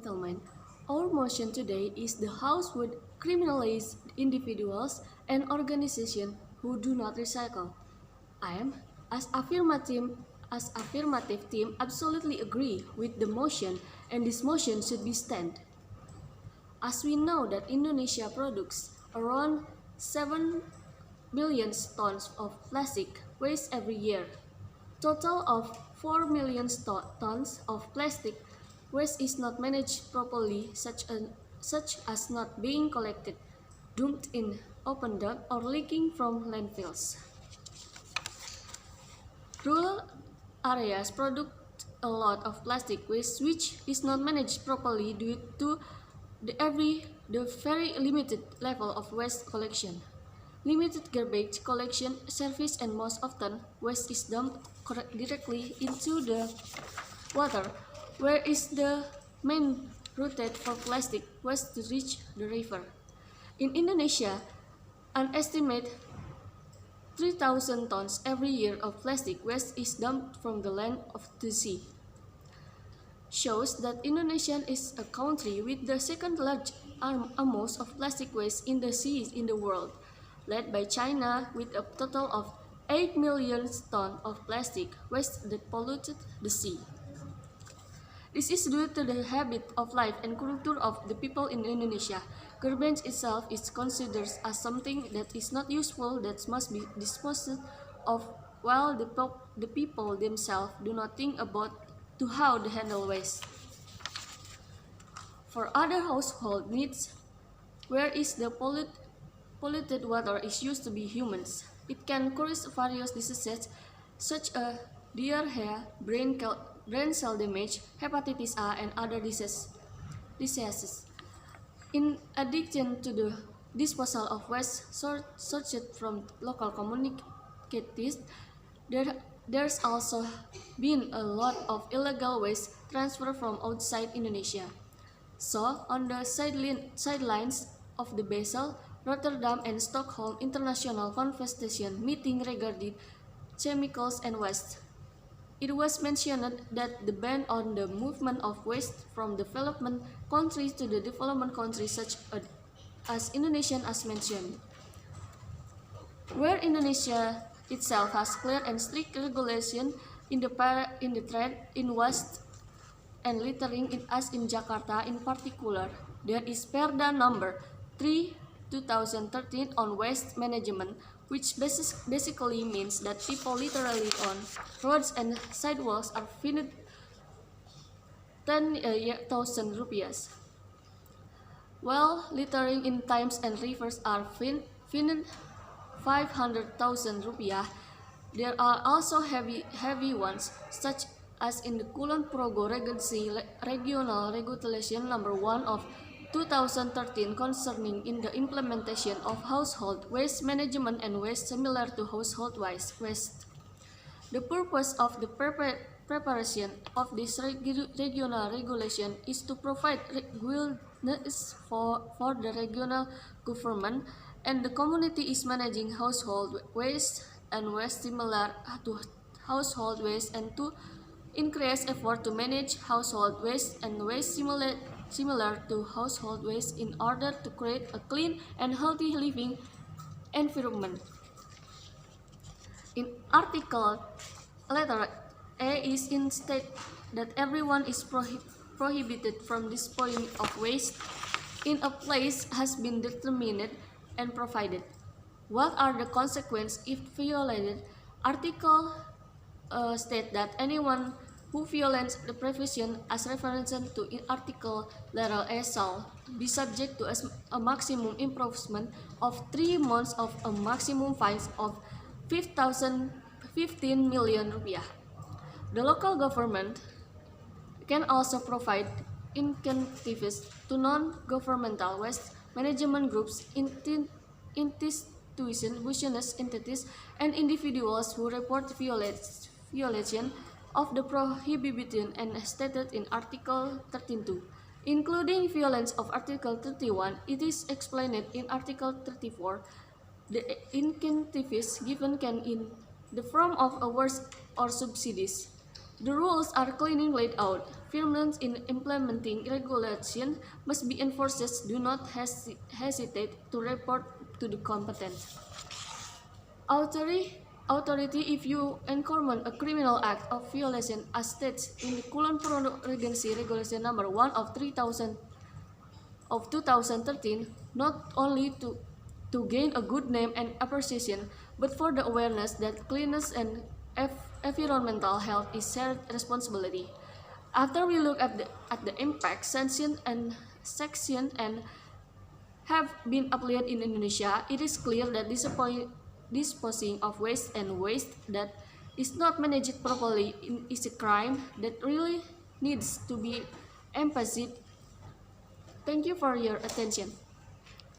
gentlemen, our motion today is the House would criminalize individuals and organizations who do not recycle. I am, as affirmative team, absolutely agree with the motion, and this motion should be stand. As we know that Indonesia produces around 7 million tons of plastic waste every year. Total of 4 million tons of plastic waste is not managed properly, such as not being collected, dumped in open dump, or leaking from landfills. Rural areas produce a lot of plastic waste which is not managed properly due to the very limited level of waste collection. Limited garbage collection service, and most often waste is dumped directly into the water, where is the main route for plastic waste to reach the river. In Indonesia, an estimated 3,000 tons every year of plastic waste is dumped from the land of the sea. Shows that Indonesia is a country with the second largest amount of plastic waste in the seas in the world, led by China with a total of 8 million tons of plastic waste that polluted the sea. This is due to the habit of life and culture of the people in Indonesia. Garbage itself is considered as something that is not useful, that must be disposed of, while the people themselves do not think about to how to handle waste. For other household needs, where is the polluted water is used to be humans. It can cause various diseases such as diarrhea, brain cell damage, hepatitis A, and other diseases. In addition to the disposal of waste sourced from local communities, there's also been a lot of illegal waste transferred from outside Indonesia. So, on the sidelines of the Basel, Rotterdam, and Stockholm International Convention meeting regarding chemicals and waste, it was mentioned that the ban on the movement of waste from development countries to the development countries such as Indonesia as mentioned. Where Indonesia itself has clear and strict regulation in the trade in waste and littering, as in Jakarta in particular, there is Perda number 3/2013 on waste management, which basically means that people literally on roads and sidewalks are fined 10,000 rupiahs, while littering in Thames and rivers are fined 500,000 rupiah. There are also heavy ones, such as in the Kulon Progo Regency Regional Regulation number 1 of 2013 concerning in the implementation of household waste management and waste similar to household waste. The purpose of the preparation of this regional regulation is to provide guidance for the regional government and the community is managing household waste and waste similar to household waste, and to increase effort to manage household waste and waste similar to household waste in order to create a clean and healthy living environment. In article letter A is instead that everyone is prohibited from disposing of waste in a place has been determined and provided. What are the consequences if violated? Article state that anyone who violates the provision as referenced to in article letter A shall be subject to a maximum imprisonment of 3 months of a maximum fine of 15 million rupiah. The local government can also provide incentives to non-governmental waste management groups, institutions, business entities, and individuals who report violation of the prohibition and stated in Article 13.2, including violence of Article 31. It is explained in Article 34. The incentives given can in the form of awards or subsidies. The rules are clearly laid out. Firmness in implementing regulation must be enforced. Do not hesitate to report to the competent authority if you encounter a criminal act of violation as stated in the Kulon Progo Regency Regulation Number 1 of 2013, not only to gain a good name and appreciation, but for the awareness that cleanliness and environmental health is shared responsibility. After we look at the impact sanction and have been applied in Indonesia, it is clear that disposing of waste and waste that is not managed properly is a crime that really needs to be emphasized. Thank you for your attention.